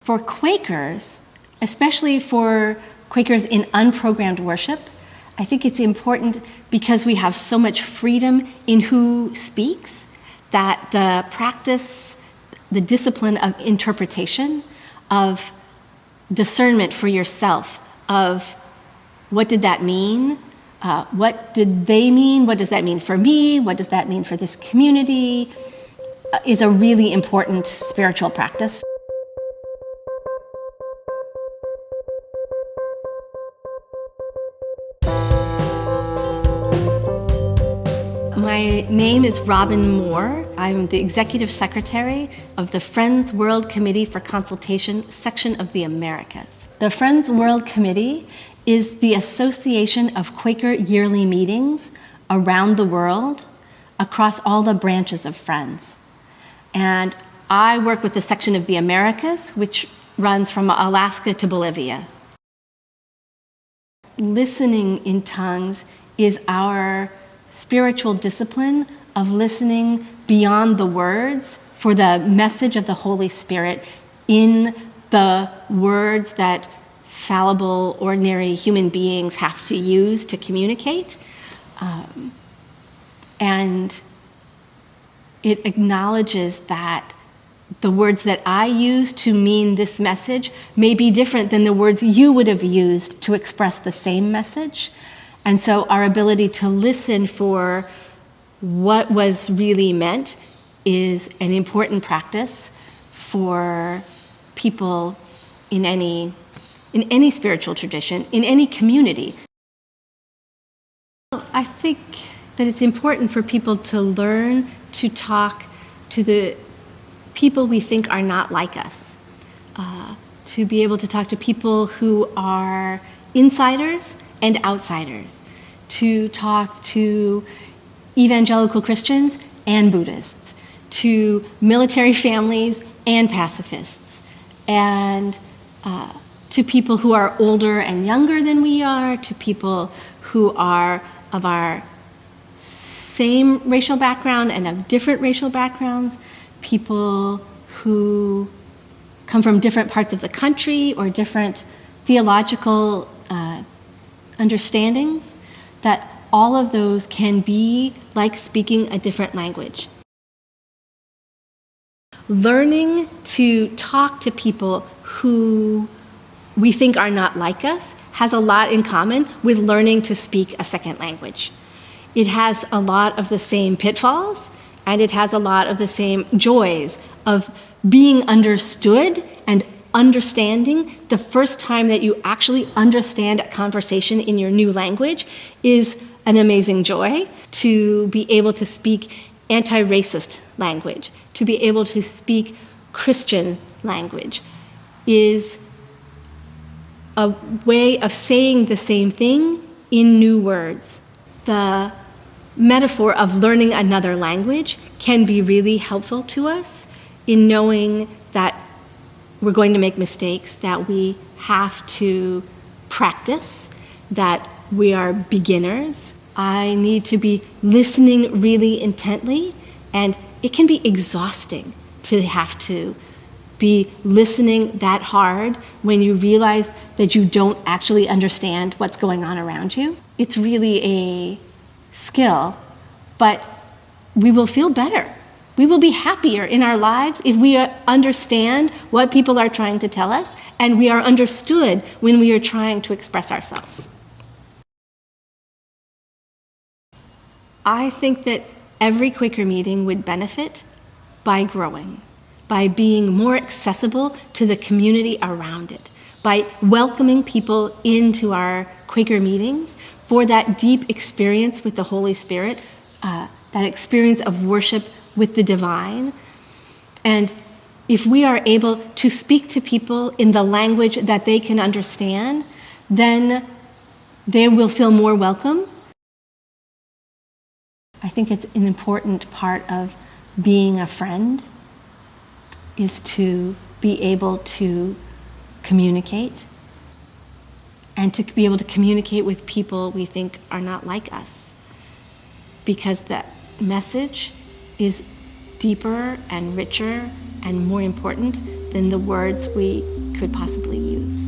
For Quakers, especially for Quakers in unprogrammed worship, I think it's important because we have so much freedom in who speaks that the practice, the discipline of interpretation, of discernment for yourself, of what did that mean? What did they mean? What does that mean for me? What does that mean for this community? Is a really important spiritual practice. My name is Robin Mohr. I'm the Executive Secretary of the Friends World Committee for Consultation section of the Americas. The Friends World Committee is the association of Quaker yearly meetings around the world across all the branches of Friends. And I work with the section of the Americas, which runs from Alaska to Bolivia. Listening in tongues is our spiritual discipline of listening beyond the words for the message of the Holy Spirit in the words that fallible, ordinary human beings have to use to communicate. And it acknowledges that the words that I use to mean this message may be different than the words you would have used to express the same message. And so our ability to listen for what was really meant is an important practice for people in any spiritual tradition, in any community. I think that it's important for people to learn to talk to the people we think are not like us, to be able to talk to people who are insiders and outsiders, to talk to evangelical Christians and Buddhists, to military families and pacifists, and to people who are older and younger than we are, to people who are of our same racial background and of different racial backgrounds, people who come from different parts of the country or different theological understandings, that all of those can be like speaking a different language. Learning to talk to people who we think are not like us has a lot in common with learning to speak a second language. It has a lot of the same pitfalls, and it has a lot of the same joys of being understood and understanding. The first time that you actually understand a conversation in your new language is an amazing joy. To be able to speak anti-racist language, to be able to speak Christian language is a way of saying the same thing in new words. The metaphor of learning another language can be really helpful to us in knowing that we're going to make mistakes, that we have to practice, that we are beginners. I need to be listening really intently, and it can be exhausting to have to be listening that hard when you realize that you don't actually understand what's going on around you. It's really a skill, but we will feel better. We will be happier in our lives if we understand what people are trying to tell us, and we are understood when we are trying to express ourselves. I think that every Quaker meeting would benefit by growing, by being more accessible to the community around it, by welcoming people into our Quaker meetings for that deep experience with the Holy Spirit, that experience of worship with the divine. And if we are able to speak to people in the language that they can understand, then they will feel more welcome. I think it's an important part of being a friend is to be able to communicate and to be able to communicate with people we think are not like us, because that message is deeper and richer and more important than the words we could possibly use.